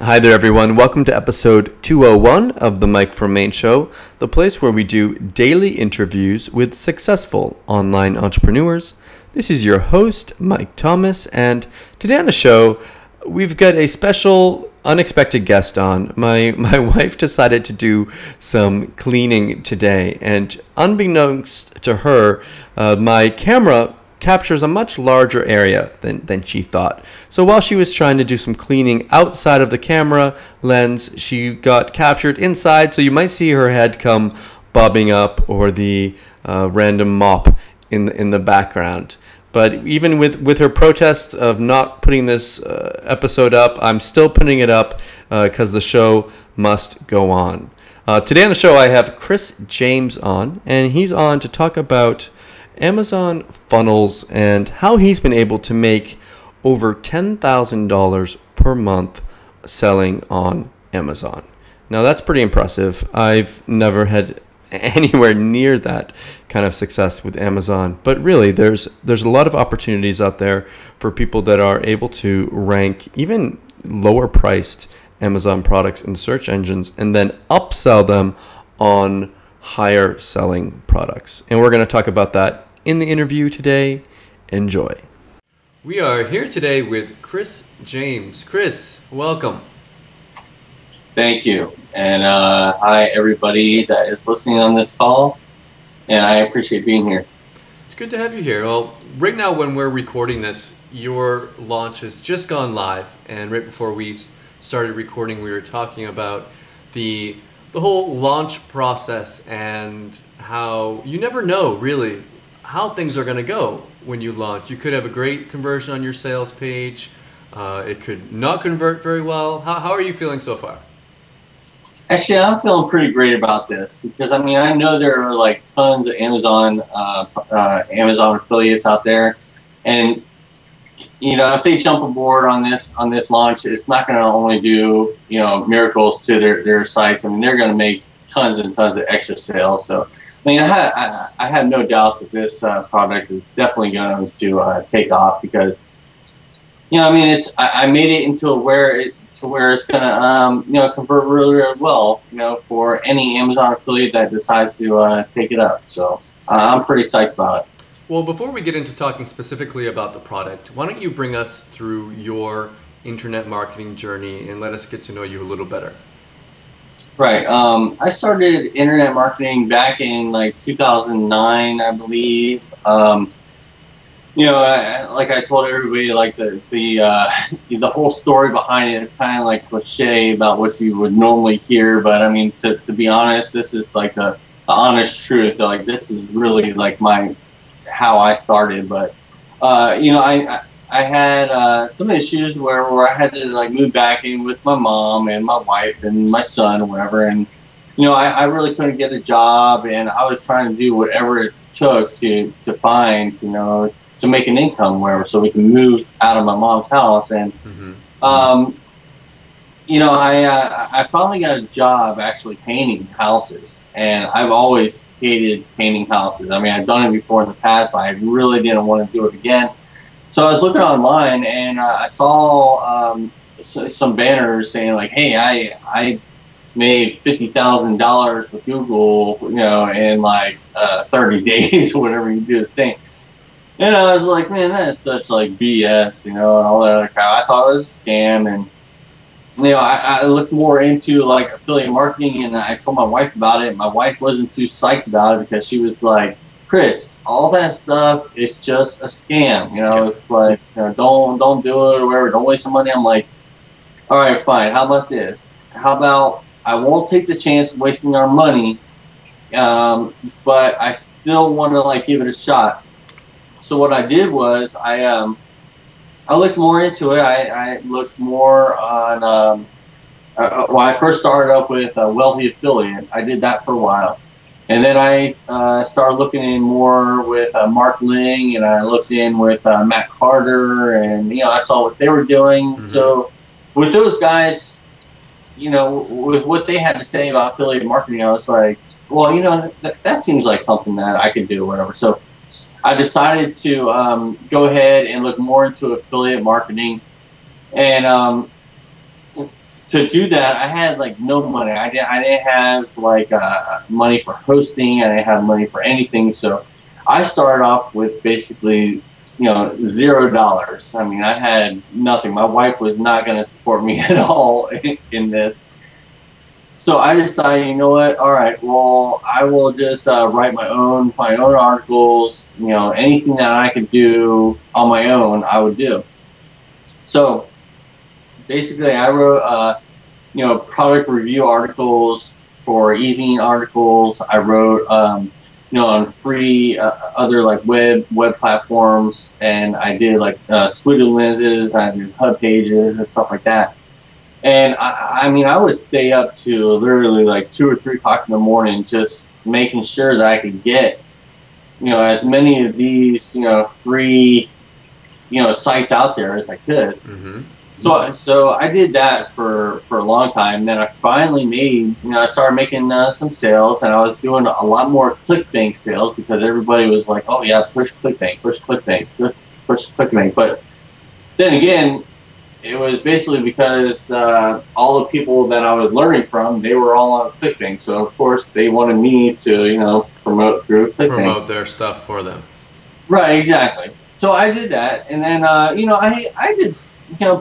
Hi there, everyone. Welcome to episode 201 of the Mike from Maine show, the place where we do daily interviews with successful online entrepreneurs. This is your host, Mike Thomas, and today on the show, we've got a special, unexpected guest on. My wife decided to do some cleaning today, and unbeknownst to her, my camera captures a much larger area than she thought. So while she was trying to do some cleaning outside of the camera lens, she got captured inside, so you might see her head come bobbing up or the random mop in the background. But even with her protest of not putting this episode up, I'm still putting it up because the show must go on. Today on the show I have Chris James on, and he's on to talk about Amazon funnels and how he's been able to make over $10,000 per month selling on Amazon. Now that's pretty impressive. I've never had anywhere near that kind of success with Amazon, but really there's a lot of opportunities out there for people that are able to rank even lower priced Amazon products in search engines and then upsell them on higher selling products. And we're going to talk about that in the interview today. Enjoy. We are here today with Chris James. Chris, welcome. Thank you. And hi, everybody that is listening on this call. And I appreciate being here. It's good to have you here. Well, right now when we're recording this, your launch has just gone live. And right before we started recording, we were talking about the whole launch process and how you never know really how things are going to go when you launch. You could have a great conversion on your sales page. It could not convert very well. How are you feeling so far? Actually, I'm feeling pretty great about this because, I mean, I know there are like tons of Amazon affiliates out there. And, you know, if they jump aboard on this launch, it's not going to only do, you know, miracles to their sites. I mean, they're going to make tons and tons of extra sales. So, I mean, I have no doubts that this product is definitely going to take off because, you know, I mean, I made it into where it's going to, you know, convert really, really well, you know, for any Amazon affiliate that decides to take it up. So I'm pretty psyched about it. Well, before we get into talking specifically about the product, why don't you bring us through your internet marketing journey and let us get to know you a little better. Right. I started internet marketing back in like 2009, I believe. You know, like I told everybody, like the whole story behind it is kind of like cliche about what you would normally hear. But I mean, to be honest, this is like the honest truth. Like this is really like how I started. But you know, I had some issues where I had to like move back in with my mom and my wife and my son or whatever, and you know I really couldn't get a job, and I was trying to do whatever it took to find, you know, to make an income wherever, so we can move out of my mom's house. And you know, I finally got a job actually painting houses, and I've always hated painting houses. I mean, I've done it before in the past, but I really didn't want to do it again. So I was looking online, and I saw some banners saying like, "Hey, I made $50,000 with Google, you know, in like 30 days or whatever you do this thing." And I was like, "Man, that's such like BS, you know, and all that other crap." I thought it was a scam, and you know, I looked more into like affiliate marketing, and I told my wife about it. My wife wasn't too psyched about it because she was like, "Chris, all that stuff is just a scam. You know, it's like, you know, don't do it or whatever. Don't waste your money." I'm like, "All right, fine. How about this? How about I won't take the chance of wasting our money, but I still want to like give it a shot." So what I did was I looked more into it. I looked more on. Well, I first started up with a Wealthy Affiliate. I did that for a while. And then I started looking in more with Mark Ling, and I looked in with Matt Carter, and you know, I saw what they were doing. So with those guys, you know, with what they had to say about affiliate marketing, I was like, well, you know, that seems like something that I could do or whatever. So I decided to go ahead and look more into affiliate marketing. And to do that, I had like no money. I didn't have like money for hosting. I didn't have money for anything. So I started off with basically, $0. I mean, I had nothing. My wife was not going to support me at all in this. So I decided, you know what? All right, well, I will just write my own articles. Anything that I could do on my own, I would do. So basically, I wrote, product review articles for Azon articles. I wrote, on free other like web platforms, and I did like squiggle lenses. I did hub pages and stuff like that. And I mean, I would stay up to literally like 2 or 3 o'clock in the morning, just making sure that I could get, as many of these, free, sites out there as I could. Mm-hmm. So I did that for a long time. Then I finally made, I started making some sales, and I was doing a lot more ClickBank sales because everybody was like, oh yeah, push ClickBank, push ClickBank, push ClickBank. But then again, it was basically because all the people that I was learning from, they were all on ClickBank. So of course they wanted me to, promote through ClickBank. Promote their stuff for them. Right, exactly. So I did that, and then I did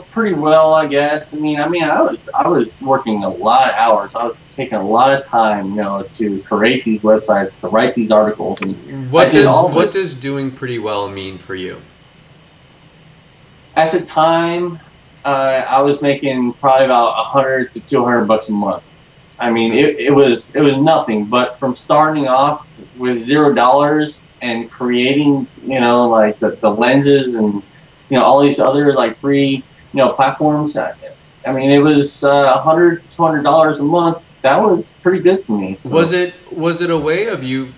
pretty well, I guess. I mean, I was working a lot of hours. I was taking a lot of time, to create these websites, to write these articles. And what does doing pretty well mean for you? At the time, I was making probably about $100 to $200 a month. I mean, it was nothing. But from starting off with $0 and creating, like the lenses and all these other like free platforms. I mean, it was $100 to $200 a month. That was pretty good to me. So. Was it a way of you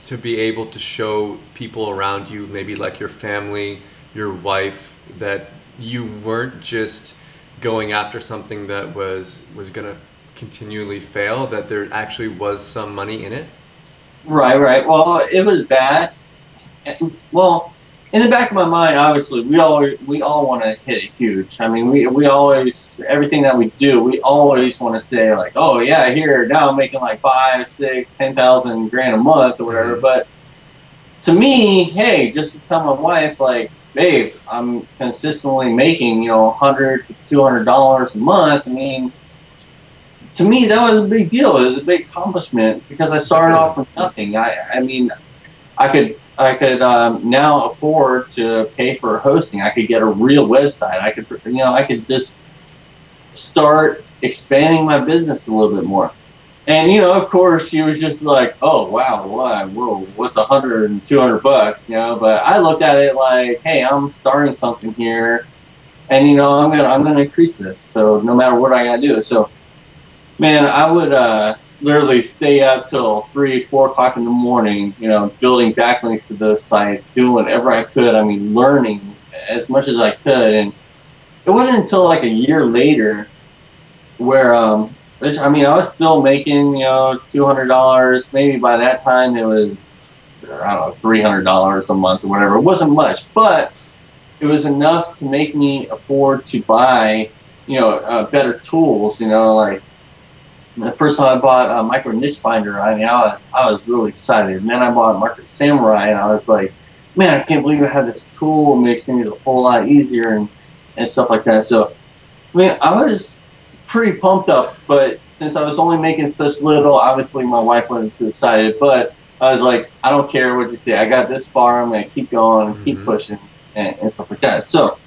to be able to show people around you, maybe like your family, your wife, that you weren't just going after something that was going to continually fail, that there actually was some money in it? Right. Well, it was that. Well, in the back of my mind, obviously, we all want to hit it huge. I mean, we always, everything that we do, we always want to say like, oh yeah, here now I'm making like 5, 6, 10,000 grand a month or whatever. Mm-hmm. But to me, hey, just to tell my wife like, babe, I'm consistently making $100 to $200 a month. I mean, to me that was a big deal. It was a big accomplishment because I started off from nothing. I mean, I could now afford to pay for hosting. I could get a real website. I could just start expanding my business a little bit more. And of course, she was just like, "Oh wow, whoa, what's $100 and $200?" But I looked at it like, "Hey, I'm starting something here, and I'm gonna increase this. So no matter what I gotta do." So, man, I would literally stay up till 3, 4 o'clock in the morning, building backlinks to those sites, doing whatever I could. I mean, learning as much as I could. And it wasn't until like a year later where, I was still making, $200. Maybe by that time it was, I don't know, $300 a month or whatever. It wasn't much, but it was enough to make me afford to buy, better tools, like, the first time I bought a Micro Niche Finder, I was really excited. And then I bought Market Samurai, and I was like, man, I can't believe I have this tool. It makes things a whole lot easier and stuff like that. So, I mean, I was pretty pumped up, but since I was only making such little, obviously my wife wasn't too excited. But I was like, I don't care what you say. I got this far. I'm going to keep going, and keep pushing, and stuff like that. So,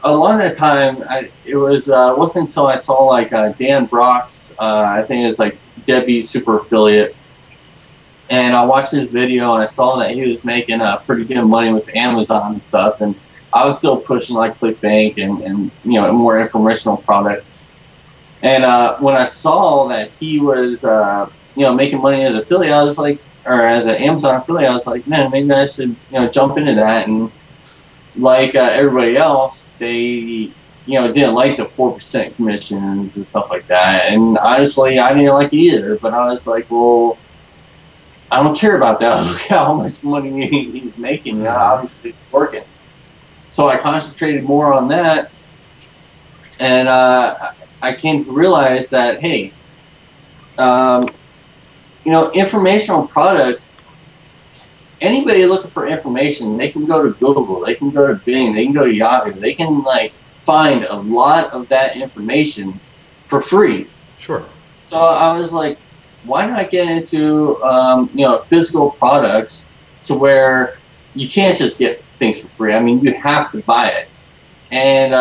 along that time, it wasn't until I saw like Dan Brock's, I think it was like Debbie Super Affiliate, and I watched his video and I saw that he was making pretty good money with Amazon and stuff, and I was still pushing like ClickBank and more informational products. And when I saw that he was making money as an affiliate, I was like, or as an Amazon affiliate, I was like, man, maybe I should jump into that. And like everybody else, they didn't like the 4% commissions and stuff like that. And honestly, I didn't like it either. But I was like, well, I don't care about that. Look how much money he's making. Obviously, it's working. So I concentrated more on that. And I came to realize that, hey, you know, informational products, anybody looking for information, they can go to Google, they can go to Bing, they can go to Yahoo, they can like find a lot of that information for free. Sure. So I was like, why not get into you know, physical products to where you can't just get things for free. I mean, you have to buy it. And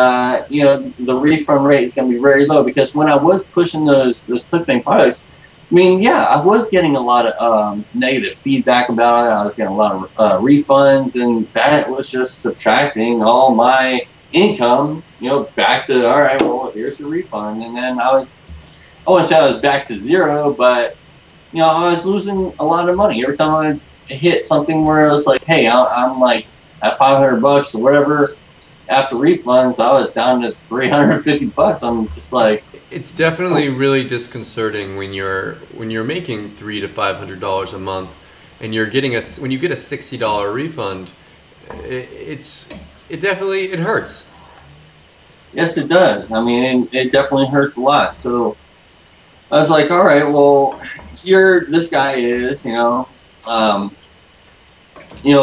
you know, the refund rate is going to be very low, because when I was pushing those ClickBank products, I mean, yeah, I was getting a lot of negative feedback about it. I was getting a lot of refunds, and that was just subtracting all my income, you know, back to, all right, well, here's your refund. And then I wouldn't say I was back to zero, but, you know, I was losing a lot of money. Every time I hit something where it was like, hey, I'm like at $500 or whatever, after refunds, I was down to $350. I'm just like, it's definitely really disconcerting when you're making $300 to $500 a month, and you're getting when you get a $60 refund, it definitely hurts. Yes, it does. I mean, it definitely hurts a lot. So I was like, all right, well, here this guy is, you know,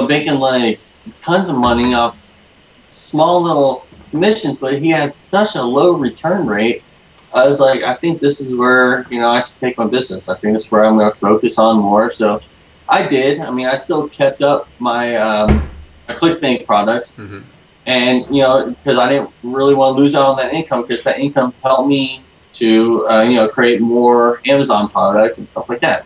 making like tons of money off small little commissions, but he has such a low return rate. I was like, I think this is where, you know, I should take my business. I think that's where I'm going to focus on more. So I did. I mean, I still kept up my ClickBank products. Mm-hmm. And, you know, because I didn't really want to lose out on that income, because that income helped me to, you know, create more Amazon products and stuff like that.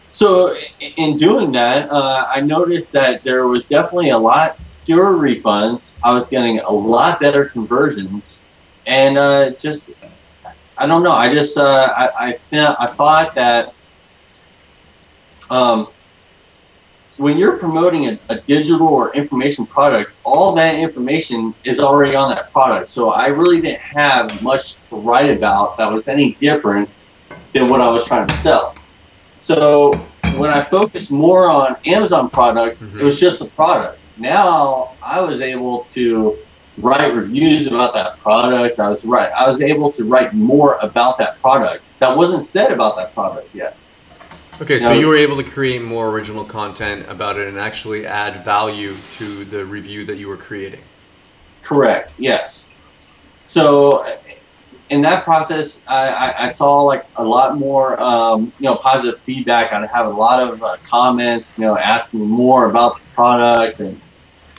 So in doing that, I noticed that there was definitely a lot fewer refunds. I was getting a lot better conversions. And just, I don't know. I just, I thought that when you're promoting a digital or information product, all that information is already on that product. So I really didn't have much to write about that was any different than what I was trying to sell. So when I focused more on Amazon products, mm-hmm. It was just the product. Now I was able to write reviews about that product. I was able to write more about that product that wasn't said about that product yet. Okay, so you were able to create more original content about it and actually add value to the review that you were creating. Correct, yes. So in that process, I saw like a lot more, you know, positive feedback. I have a lot of comments, you know, asking more about the product, and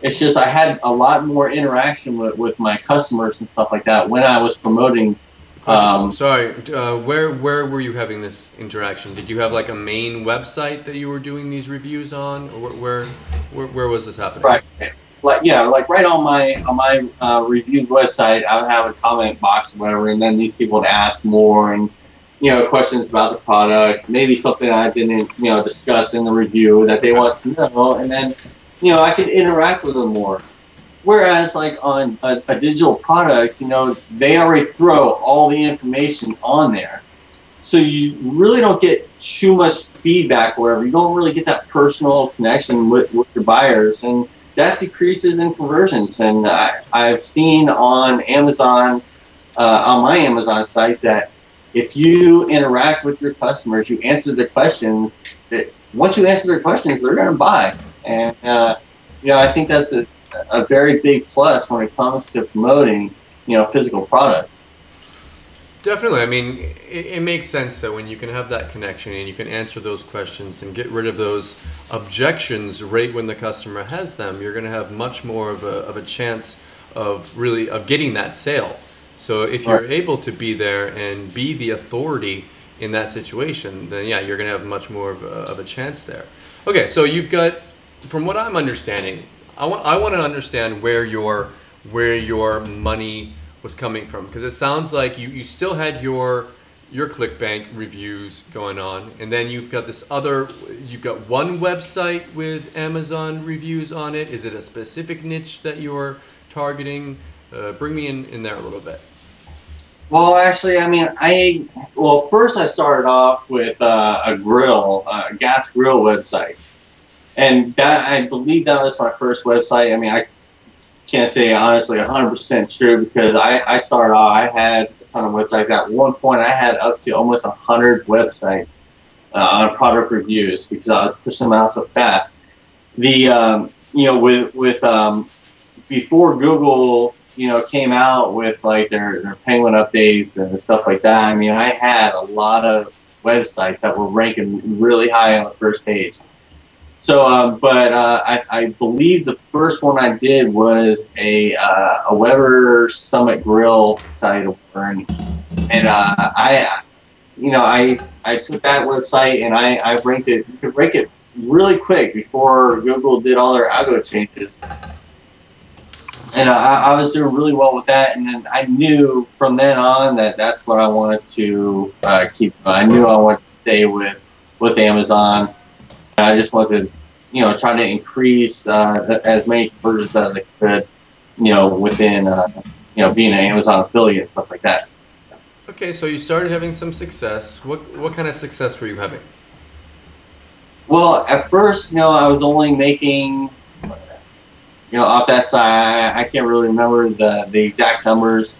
it's just I had a lot more interaction with my customers and stuff like that when I was promoting. Sorry, where were you having this interaction? Did you have like a main website that you were doing these reviews on, or where was this happening? Right, like right on my review website, I would have a comment box or whatever, and then these people would ask more and, you know, questions about the product, maybe something I didn't, you know, discuss in the review that they want to know, and then, you know, I could interact with them more. Whereas like on a digital product, you know, they already throw all the information on there. So you really don't get too much feedback wherever. You don't really get that personal connection with your buyers, and that decreases in conversions. And I've seen on Amazon, on my Amazon sites, that if you interact with your customers, you answer their questions, that once you answer their questions, they're going to buy. And, you know, I think that's a very big plus when it comes to promoting, you know, physical products. Definitely. I mean, it makes sense that when you can have that connection and you can answer those questions and get rid of those objections right when the customer has them, you're going to have much more of a chance of getting that sale. So if you're able to be there and be the authority in that situation, then yeah, you're going to have much more of a chance there. Okay, so you've got, from what I'm understanding, I want to understand where your money was coming from, because it sounds like you still had your ClickBank reviews going on, and then you've got one website with Amazon reviews on it. Is it a specific niche that you're targeting? Bring me in there a little bit. Well, actually, I mean, first I started off with a gas grill website. And that, I believe that was my first website. I mean, can't say honestly 100% true because I started off, I had a ton of websites. At one point, I had up to almost 100 websites on product reviews because I was pushing them out so fast. The before Google came out with like their Penguin updates and stuff like that. I mean, I had a lot of websites that were ranking really high on the first page. So, I believe the first one I did was a Weber Summit Grill site, and I took that website and I ranked it. You could rank it really quick before Google did all their algo changes, and I was doing really well with that. And then I knew from then on that that's what I wanted to keep. I knew I wanted to stay with Amazon. I just wanted to, try to increase as many conversions as I could, within, being an Amazon affiliate and stuff like that. Okay, so you started having some success. What kind of success were you having? Well, at first, I was only making, off that side, I can't really remember the exact numbers,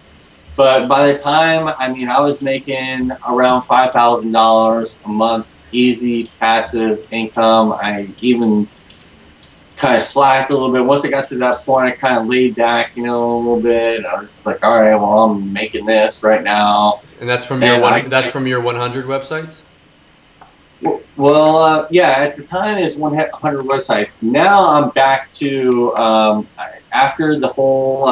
but by the time, I was making around $5,000 a month. Easy passive income. I even kind of slacked a little bit. Once I got to that point, I kind of laid back, a little bit. I was just like, all right, well, I'm making this right now. And that's from your that's from your 100 websites? Well, yeah, at the time it's 100 websites. Now I'm back to after the whole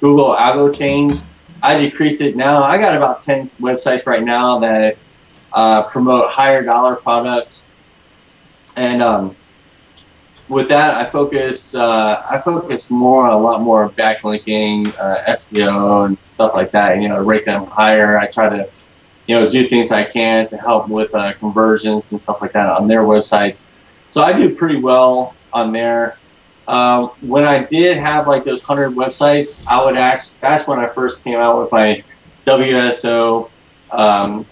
Google algo change, I decreased it. Now I got about 10 websites right now that promote higher dollar products, and with that, I focus more on a lot more backlinking, SEO, and stuff like that. To rate them higher. I try to, do things I can to help with conversions and stuff like that on their websites. So I do pretty well on there. When I did have like those 100 websites, that's when I first came out with my WSO.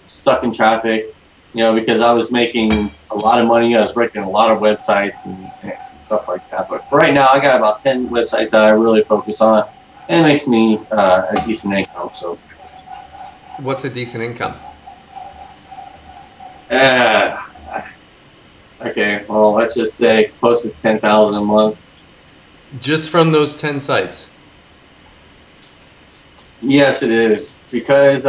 Stuck in traffic, because I was making a lot of money. I was ranking a lot of websites and stuff like that. But right now, I got about 10 websites that I really focus on, and it makes me a decent income. So, what's a decent income? Okay, well, let's just say close to $10,000 a month. Just from those 10 sites? Yes, it is, because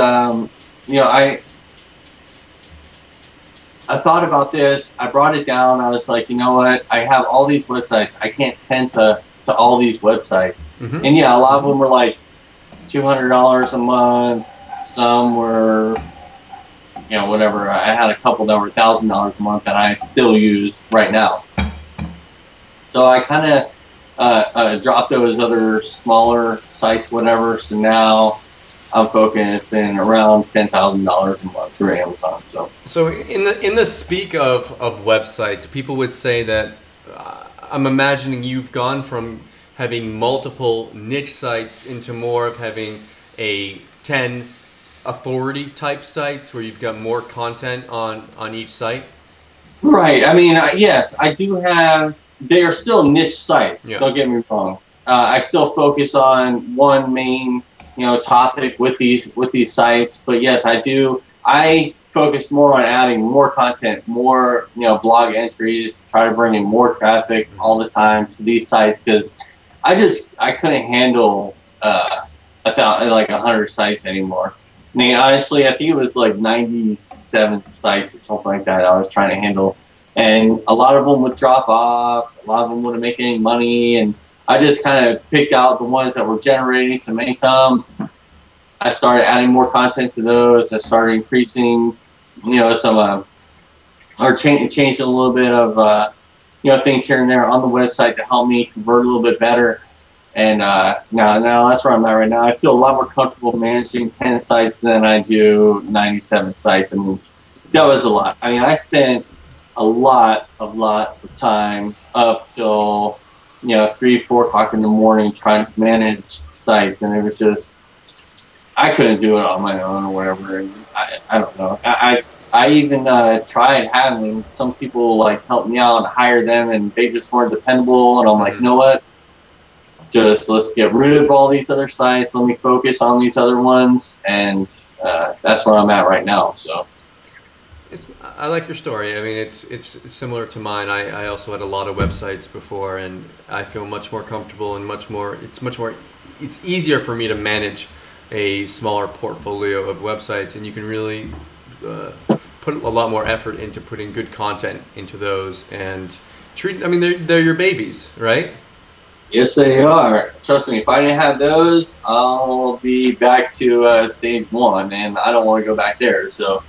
I thought about this. I brought it down. I was like, you know what? I have all these websites. I can't tend to all these websites. Mm-hmm. And yeah, a lot of them were like $200 a month. Some were, whatever. I had a couple that were $1,000 a month that I still use right now. So I kind of dropped those other smaller sites, whatever. So now I'm focusing around $10,000 a month through Amazon. So in the speak of websites, people would say that I'm imagining you've gone from having multiple niche sites into more of having a 10 authority type sites where you've got more content on each site. Right. Yes, I do have. They are still niche sites. Yeah. Don't get me wrong. I still focus on one main topic with these sites, but yes, I do. I focus more on adding more content, more blog entries, try to bring in more traffic all the time to these sites because I couldn't handle 100 sites anymore. Honestly, I think it was like 97 sites or something like that I was trying to handle, and a lot of them would drop off. A lot of them wouldn't make any money, and I just kind of picked out the ones that were generating some income. I started adding more content to those. I started increasing, some, or changing a little bit of, things here and there on the website to help me convert a little bit better. And now that's where I'm at right now. I feel a lot more comfortable managing 10 sites than I do 97 sites. That was a lot. I spent a lot of time up till 3, 4 o'clock in the morning trying to manage sites, and it was just, I couldn't do it on my own or whatever. And I don't know. I even tried having some people like help me out and hire them, and they just weren't dependable. And I'm like, you know what? just let's get rid of all these other sites. Let me focus on these other ones, and that's where I'm at right now. So. I like your story. I mean, it's similar to mine. I also had a lot of websites before, and I feel much more comfortable and it's easier for me to manage a smaller portfolio of websites, and you can really put a lot more effort into putting good content into those and treat. I mean, they're your babies, right? Yes, they are. Trust me, if I didn't have those, I'll be back to stage one, and I don't want to go back there. So.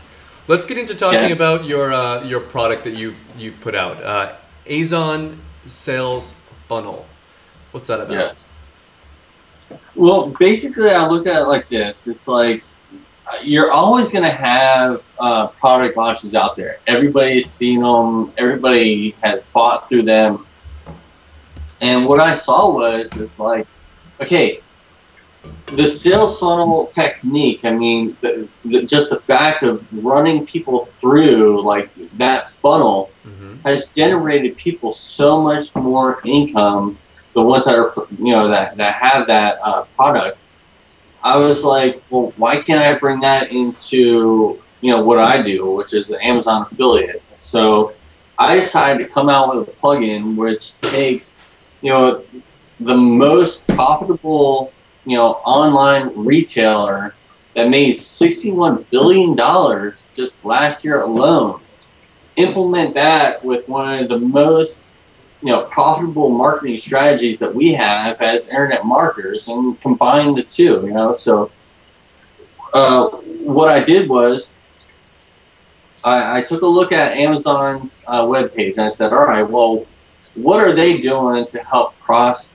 Let's get into talking about your product that you've put out, Azon Sales Funnel. What's that about? Yes. Well, basically, I look at it like this. It's like you're always going to have product launches out there. Everybody's seen them. Everybody has bought through them. And what I saw was like, okay, the sales funnel technique, I mean, just the fact of running people through like that funnel has generated people so much more income, the ones that are, that have that product. I was like, well, why can't I bring that into, what I do, which is an Amazon affiliate? So I decided to come out with a plugin which takes, the most profitable online retailer that made $61 billion just last year alone. Implement that with one of the most, profitable marketing strategies that we have as internet marketers, and combine the two. So what I did was I took a look at Amazon's webpage, and I said, all right, well, what are they doing to help cross-sell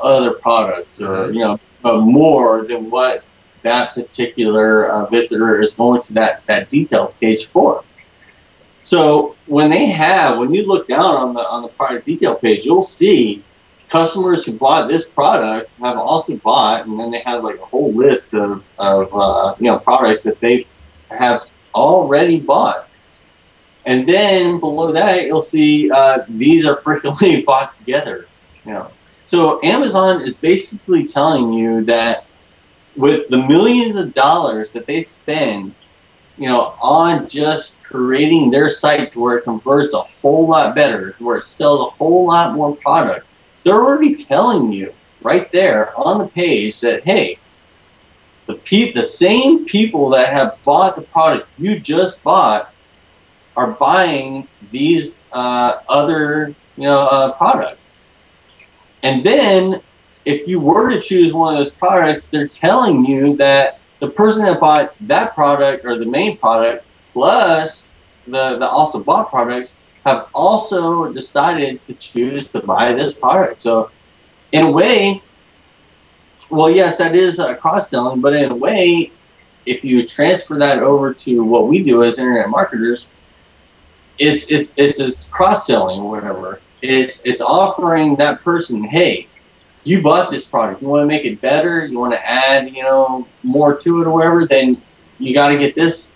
other products, or more than what that particular visitor is going to that detail page for. So when you look down on the product detail page, you'll see customers who bought this product have also bought, and then they have like a whole list of products that they have already bought. And then below that, you'll see these are frequently bought together. So Amazon is basically telling you that with the millions of dollars that they spend, on just creating their site to where it converts a whole lot better, to where it sells a whole lot more product, they're already telling you right there on the page that, hey, the same people that have bought the product you just bought are buying these other products. And then if you were to choose one of those products, they're telling you that the person that bought that product, or the main product, plus the also bought products, have also decided to choose to buy this product. So in a way, well, yes, that is cross-selling, but in a way, if you transfer that over to what we do as internet marketers, it's cross-selling or whatever. It's offering that person, hey, you bought this product, you want to make it better, you want to add more to it or whatever, then you got to get this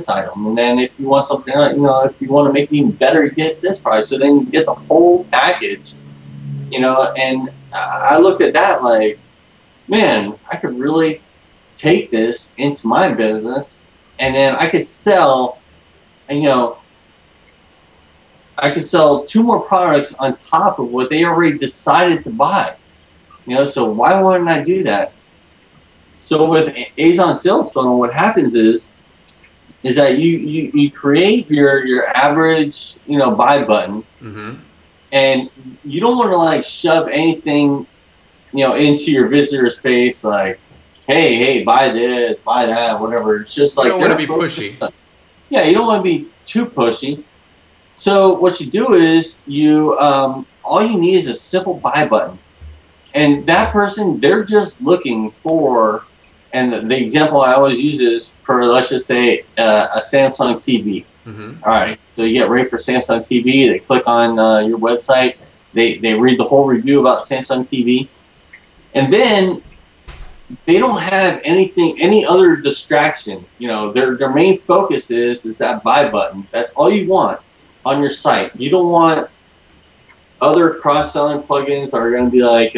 item. And then if you want something else, if you want to make it even better, get this product. So then you get the whole package. And I looked at that like, man, I could really take this into my business, and then I could sell, I could sell 2 more products on top of what they already decided to buy. So why wouldn't I do that? So with Azon Sales Funnel, what happens is that you create your average, buy button, and you don't want to like shove anything, into your visitor's face, like, hey, buy this, buy that, whatever. It's just like, you don't want to be pushy. Yeah, you don't want to be too pushy. So what you do is all you need is a simple buy button. And that person, they're just looking for, and the example I always use is for, let's just say, a Samsung TV. All right, so you get ready for Samsung TV, they click on your website, they read the whole review about Samsung TV, and then they don't have any other distraction. Their main focus is that buy button. That's all you want on your site. You don't want other cross-selling plugins are going to be like,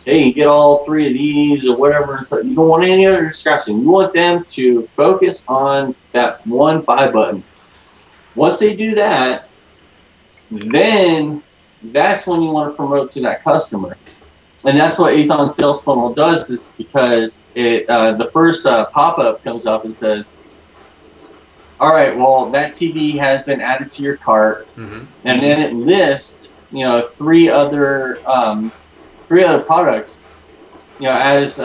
hey, you get all 3 of these or whatever. And so you don't want any other discussion. You want them to focus on that one buy button. Once they do that, then that's when you want to promote to that customer. And that's what Azon Sales Funnel does, is because it the first pop-up comes up and says, all right, well, that TV has been added to your cart. And then it lists, 3 other products, as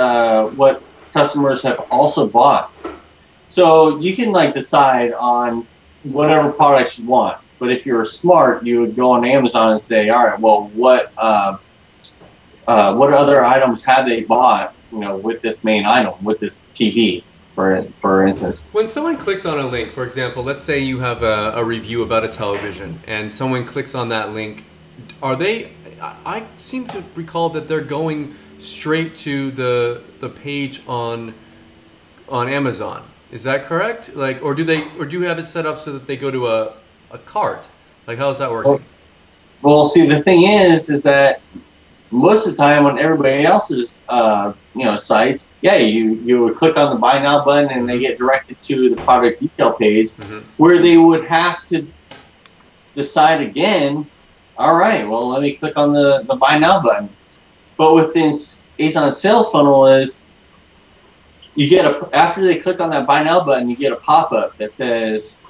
what customers have also bought. So you can decide on whatever products you want. But if you're smart, you would go on Amazon and say, all right, well, what other items have they bought, with this main item, with this TV, for instance. When someone clicks on a link, for example, let's say you have a review about a television, and someone clicks on that link, are they? I seem to recall that they're going straight to the page on Amazon. Is that correct? Or do you have it set up so that they go to a cart? How is that working? Well, see, the thing is that most of the time on everybody else's sites, you would click on the buy now button and they get directed to the product detail page, where they would have to decide again, all right, well, let me click on the buy now button. But within Azon Sales Funnel is, you get after they click on that buy now button, you get a pop-up that says,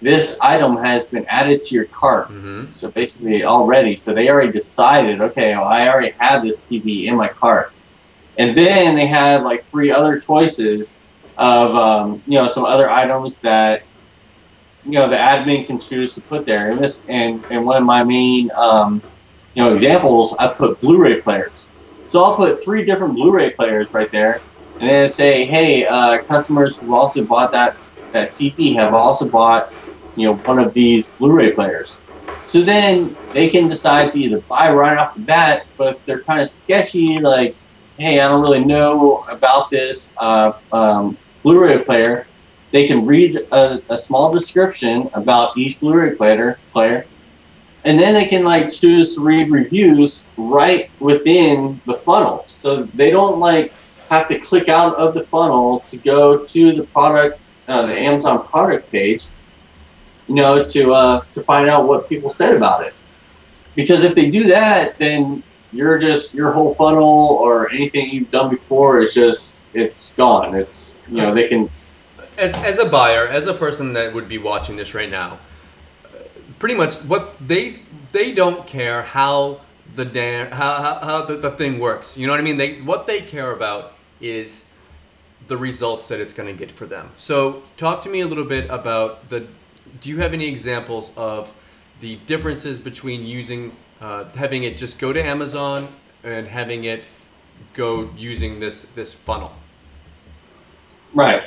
this item has been added to your cart. So basically already, so they already decided, okay, well, I already have this TV in my cart. And then they have 3 other choices of, some other items that, the admin can choose to put there. And one of my main, examples, I put Blu-ray players. So I'll put 3 different Blu-ray players right there, and then say, hey, customers who also bought that TV have also bought, one of these Blu-ray players. So then they can decide to either buy right off the bat, but if they're kind of sketchy, hey, I don't really know about this Blu-ray player, they can read a small description about each Blu-ray player, and then they can choose to read reviews right within the funnel. So they don't have to click out of the funnel to go to the product, the Amazon product page, to find out what people said about it. Because if they do that, then your whole funnel or anything you've done before is it's gone. It's they can. As a buyer, as a person that would be watching this right now, pretty much what they don't care how the thing works. You know what I mean? What they care about is the results that it's going to get for them. So talk to me a little bit about do you have any examples of the differences between using, having it just go to Amazon and having it go using this funnel? Right.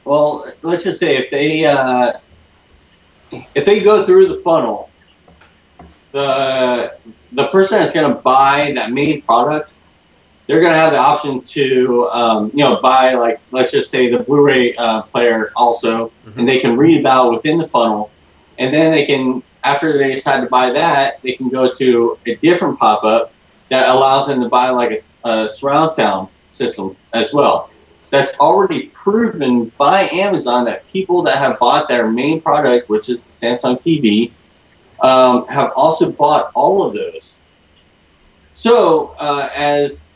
Well, let's just say if they go through the funnel, the person that's going to buy that main product, they're going to have the option to, buy, let's just say the Blu-ray player also, and they can read about within the funnel. And then they can, after they decide to buy that, they can go to a different pop-up that allows them to buy a surround sound system as well. That's already proven by Amazon that people that have bought their main product, which is the Samsung TV, have also bought all of those. So as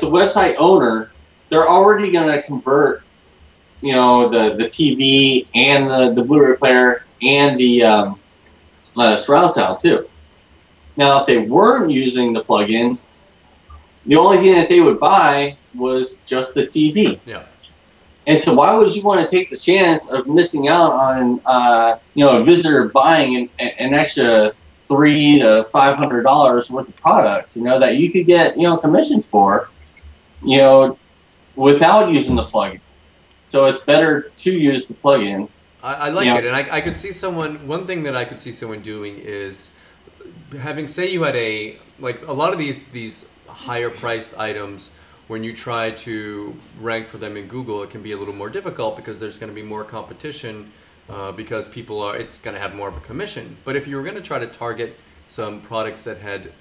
the website owner, they're already going to convert, the TV and the Blu-ray player and the surround sound too. Now, if they weren't using the plugin, the only thing that they would buy was just the TV. Yeah. And so why would you want to take the chance of missing out on, a visitor buying an extra $300 to $500 worth of products, that you could get, commissions for, without using the plugin. So it's better to use the plugin. I like it, and I could see one thing that I could see someone doing is having, say you had a lot of these higher priced items, when you try to rank for them in Google, it can be a little more difficult because there's going to be more competition because it's going to have more of a commission. But if you were going to try to target some products that had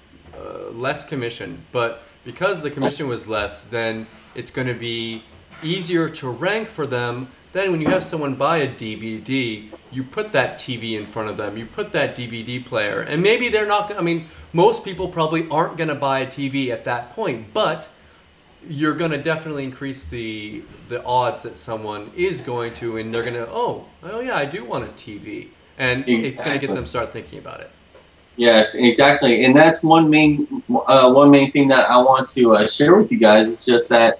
less commission, but because the commission was less, then it's going to be easier to rank for them. Then when you have someone buy a DVD, you put that TV in front of them, you put that DVD player, and maybe they're not, I mean, most people probably aren't going to buy a TV at that point, but you're going to definitely increase the odds that someone is going to, and they're going to, oh yeah, I do want a TV. And It's going to get them start thinking about it. Yes, exactly. And that's one main thing that I want to share with you guys. It's just that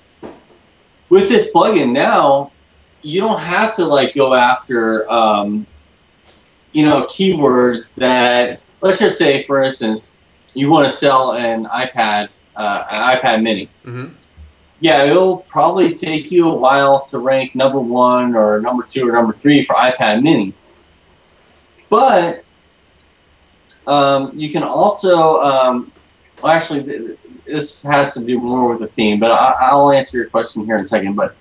with this plugin now, you don't have to like go after, keywords that, let's just say, for instance, you want to sell an iPad mini. Mm-hmm. Yeah, it'll probably take you a while to rank number 1 or number 2 or number 3 for iPad mini. But you can also, actually, this has to do more with the theme, but I'll answer your question here in a second. But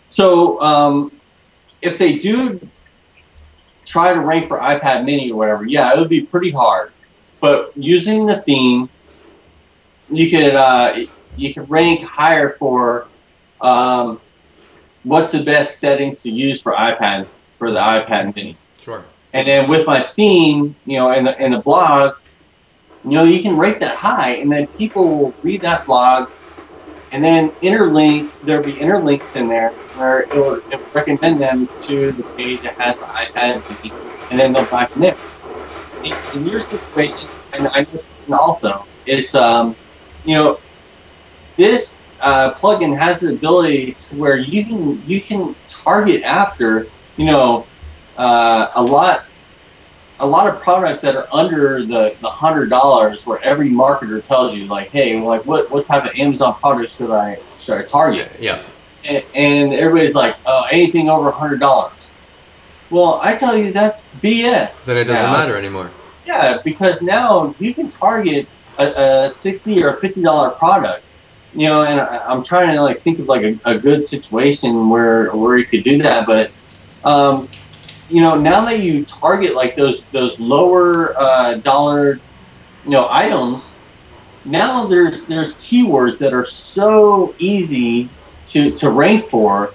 so if they do try to rank for iPad mini or whatever, yeah, it would be pretty hard. But using the theme, you could rank higher for what's the best settings to use for the iPad mini. Sure. And then with my theme, in the blog, you can rate that high, and then people will read that blog, and then there'll be interlinks in there where it will recommend them to the page that has the iPad mini, and then they'll buy from there. In your situation, and I know also, it's this plugin has the ability to where you can target after a lot of products that are under the $100, where every marketer tells you like, hey, like what type of Amazon product should I target? Yeah. And everybody's like, oh, anything over $100. Well, I tell you that's BS. Then it doesn't matter anymore. Yeah, because now you can target a $60 or $50 product. And I'm trying to like think of like a good situation where you could do that, but now that you target like those lower dollar items, now there's keywords that are so easy to rank for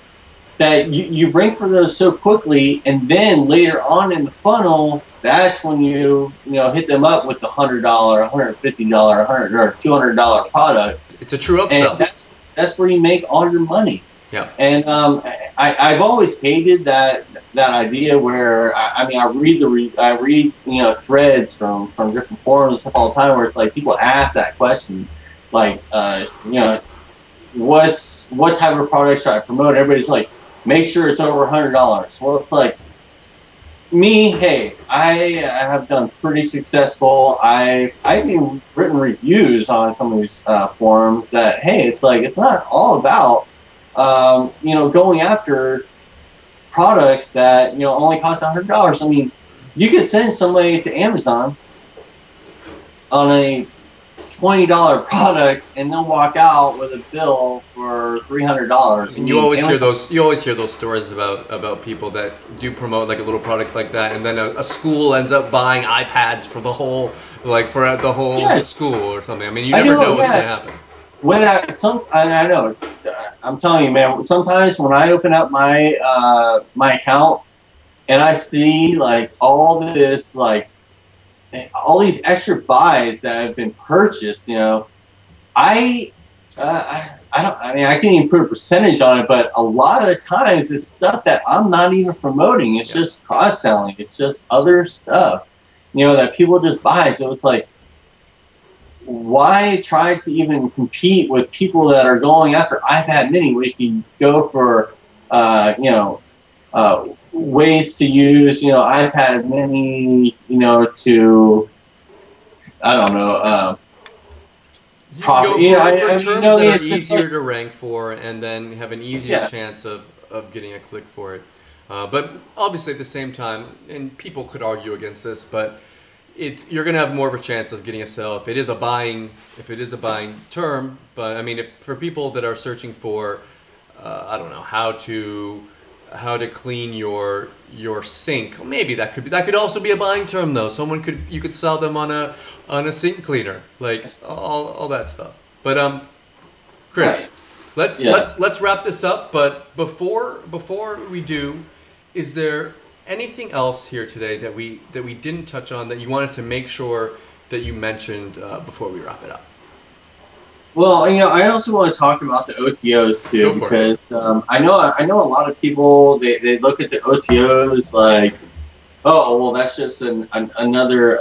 that you rank for those so quickly, and then later on in the funnel, that's when you hit them up with the $100, $150, $100 or $200 product. It's a true upsell. And that's where you make all your money. Yeah. And I've always hated that idea where I read threads from different forums and stuff all the time where it's like people ask that question, like what type of product should I promote? Everybody's like, make sure it's over $100. Well, it's like me. Hey, I have done pretty successful. I've even written reviews on some of these forums that hey, it's like it's not all about going after products that only cost $100. I mean, you could send somebody to Amazon on a $20 product, and they'll walk out with a bill for $300. And you always hear those stories about people that do promote like a little product like that, and then a school ends up buying iPads for the whole school or something. I mean, you never know what's going to happen. I know, I'm telling you, man. Sometimes when I open up my my account and I see like all this, like all these extra buys that have been purchased, I can't even put a percentage on it, but a lot of the times it's stuff that I'm not even promoting. It's just cross selling. It's just other stuff, that people just buy. So it's like, why try to even compete with people that are going after iPad mini where you can go for, ways to use, iPad mini, to, I don't know, profit. For terms that are easier to rank for and then have an easier chance of getting a click for it. But obviously at the same time, and people could argue against this, but you're going to have more of a chance of getting a sale if it is a buying term. But I mean, for people that are searching for, I don't know, how to how to clean your sink. Maybe that could also be a buying term though. You could sell them on a sink cleaner, like all that stuff. But Chris, let's wrap this up. But before we do, is there anything else here today that we didn't touch on that you wanted to make sure that you mentioned before we wrap it up? Well, I also want to talk about the OTOs too, because I know a lot of people they look at the OTOs like, oh, well, that's just another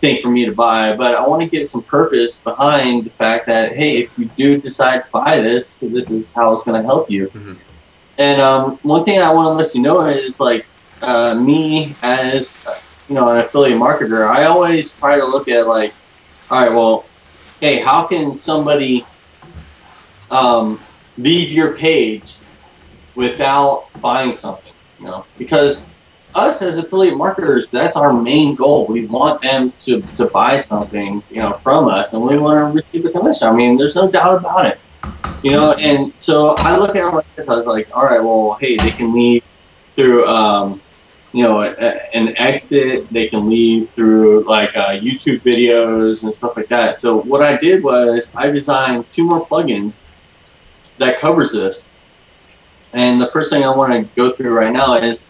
thing for me to buy. But I want to get some purpose behind the fact that, hey, if you do decide to buy this is how it's going to help you. Mm-hmm. And one thing I want to let you know is, like, me as an affiliate marketer, I always try to look at, like, all right, well, hey, how can somebody leave your page without buying something? Because us as affiliate marketers, that's our main goal. We want them to buy something, from us, and we want to receive a commission. I mean, there's no doubt about it. And so I look at it like this. I was like, all right, well, hey, they can leave through, an exit. They can leave through like YouTube videos and stuff like that. So what I did was I designed 2 more plugins that covers this. And the first thing I want to go through right now is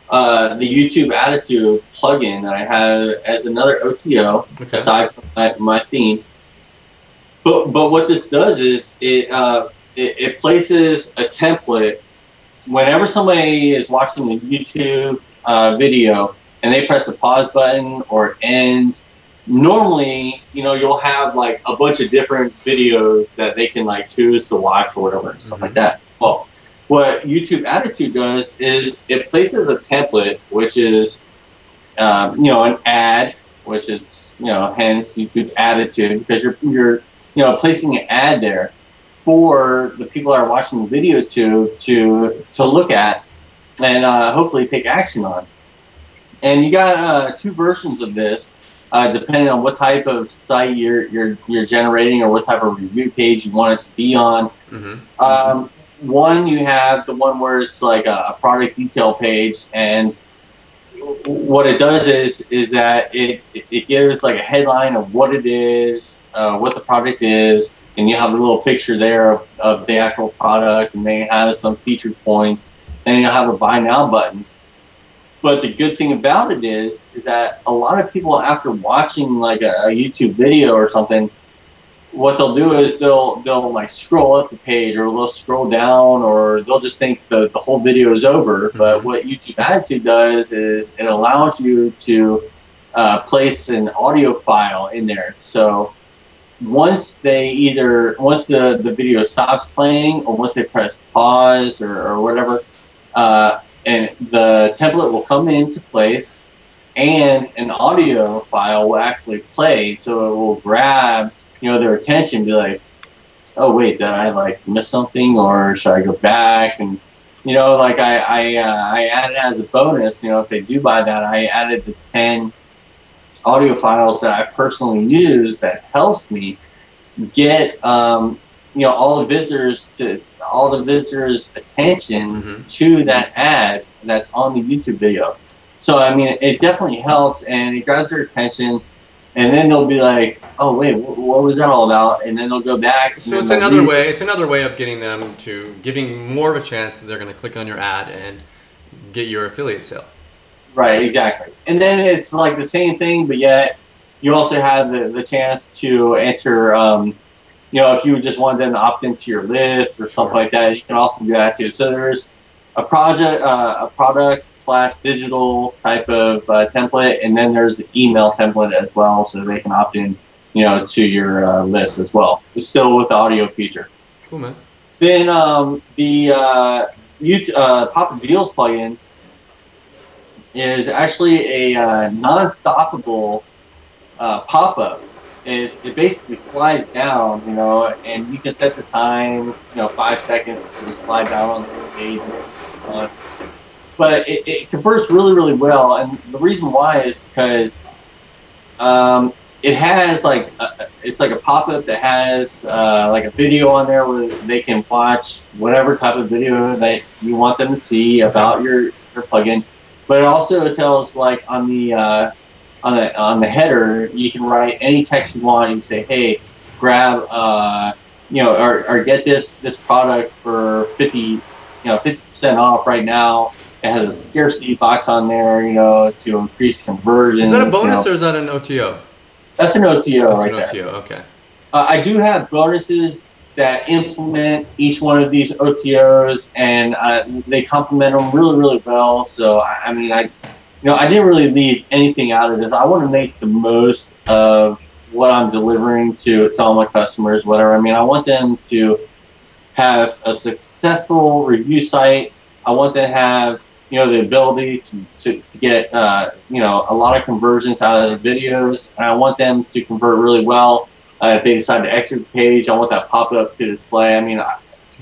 the YouTube Attitude plugin that I have as another OTO, aside from my theme. But what this does is it places a template whenever somebody is watching a YouTube video and they press the pause button or it ends. Normally, you'll have like a bunch of different videos that they can like choose to watch or whatever, and stuff like that. Well, what YouTube Attitude does is it places a template, which is an ad, which is hence YouTube Attitude, because you're placing an ad there for the people that are watching the video to look at and hopefully take action on. And you got 2 versions of this, depending on what type of site you're generating or what type of review page you want it to be on. Mm-hmm. One, you have the one where it's like a product detail page, and what it does is that it gives like a headline of what it is, what the product is, and you have a little picture there of the actual product, and then you have some featured points, and you'll have a buy now button. But the good thing about it is that a lot of people, after watching like a YouTube video or something, what they'll do is they'll like scroll up the page, or they'll scroll down, or they'll just think the whole video is over. Mm-hmm. But what YouTube Attitude does is it allows you to place an audio file in there. So once the video stops playing, or once they press pause or whatever, and the template will come into place, and an audio file will actually play. So it will grab their attention, be like, oh wait, did I like miss something, or should I go back? And like I added as a bonus, if they do buy that, I added the 10 audio files that I personally use that helps me get all the visitors' attention mm-hmm. to that ad that's on the YouTube video. So I mean, it definitely helps, and it grabs their attention. And then they'll be like, "Oh wait, what was that all about?" And then they'll go back. So it's another way. It's another way of getting them to giving more of a chance that they're going to click on your ad and get your affiliate sale. Right, exactly. And then it's like the same thing, but yet you also have the chance to enter. If you just wanted them to opt into your list or something like that, you can also do that too. So there's a product/digital type of template, and then there's the email template as well, so they can opt in, to your list as well. It's still with the audio feature. Cool, man. Then the Pop-Up Deals plugin is actually a non-stoppable pop-up. It basically slides down, and you can set the time, 5 seconds to slide down on the page. But it converts really, really well, and the reason why is because it has like it's like a pop-up that has like a video on there where they can watch whatever type of video that you want them to see about your plugin. But it also tells, like, on the header, you can write any text you want. You say, hey, grab or get this product for 50% off right now. It has a scarcity box on there, to increase conversions. Is that a bonus or is that an OTO? That's an OTO right there. there. Okay. I do have bonuses that implement each one of these OTOs, and they complement them really, really well. So I didn't really leave anything out of this. I want to make the most of what I'm delivering to all my customers, whatever. I want them to have a successful review site. I want them to have the ability to get a lot of conversions out of the videos, and I want them to convert really well. If they decide to exit the page, I want that pop-up to display.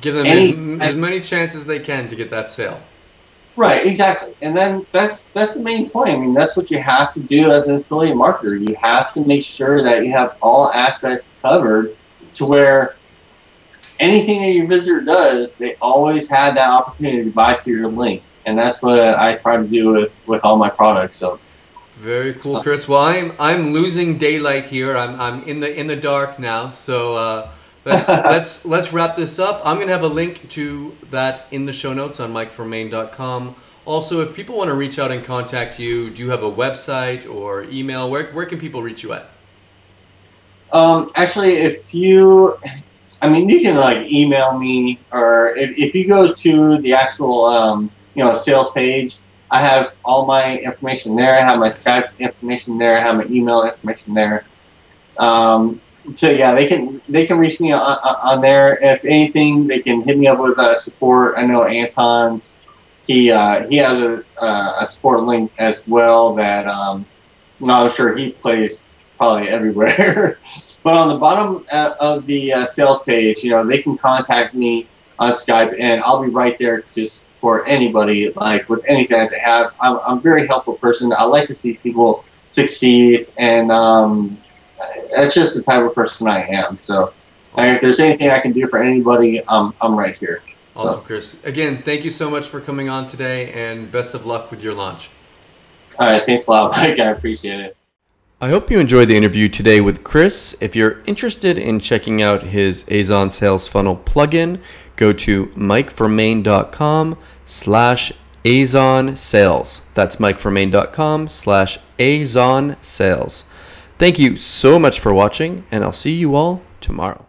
Give them as many chances as they can to get that sale. Right, exactly. And then that's the main point. That's what you have to do as an affiliate marketer. You have to make sure that you have all aspects covered to where anything that your visitor does, they always have that opportunity to buy through your link. And that's what I try to do with all my products. So very cool, Chris. Well, I'm losing daylight here. I'm in the dark now. So let's wrap this up. I'm gonna have a link to that in the show notes on MikeFromMaine.com. Also, if people want to reach out and contact you, do you have a website or email? Where can people reach you at? Actually, if you can like email me, or if you go to the actual sales page, I have all my information there. I have my Skype information there. I have my email information there. So yeah, they can reach me on there. If anything, they can hit me up with support. I know Anton, he has a support link as well that I'm sure he plays probably everywhere. But on the bottom of the sales page, they can contact me on Skype, and I'll be right there to support anybody, like with anything that they have. I'm a very helpful person. I like to see people succeed, and that's just the type of person I am. So if there's anything I can do for anybody, I'm right here. Awesome, Chris. Again, thank you so much for coming on today, and best of luck with your launch. All right, thanks a lot, Mike. I appreciate it. I hope you enjoyed the interview today with Chris. If you're interested in checking out his Azon Sales Funnel plugin, go to MikeFromMaine.com/Azon Sales. That's MikeFromMaine.com/Azon Sales. Thank you so much for watching, and I'll see you all tomorrow.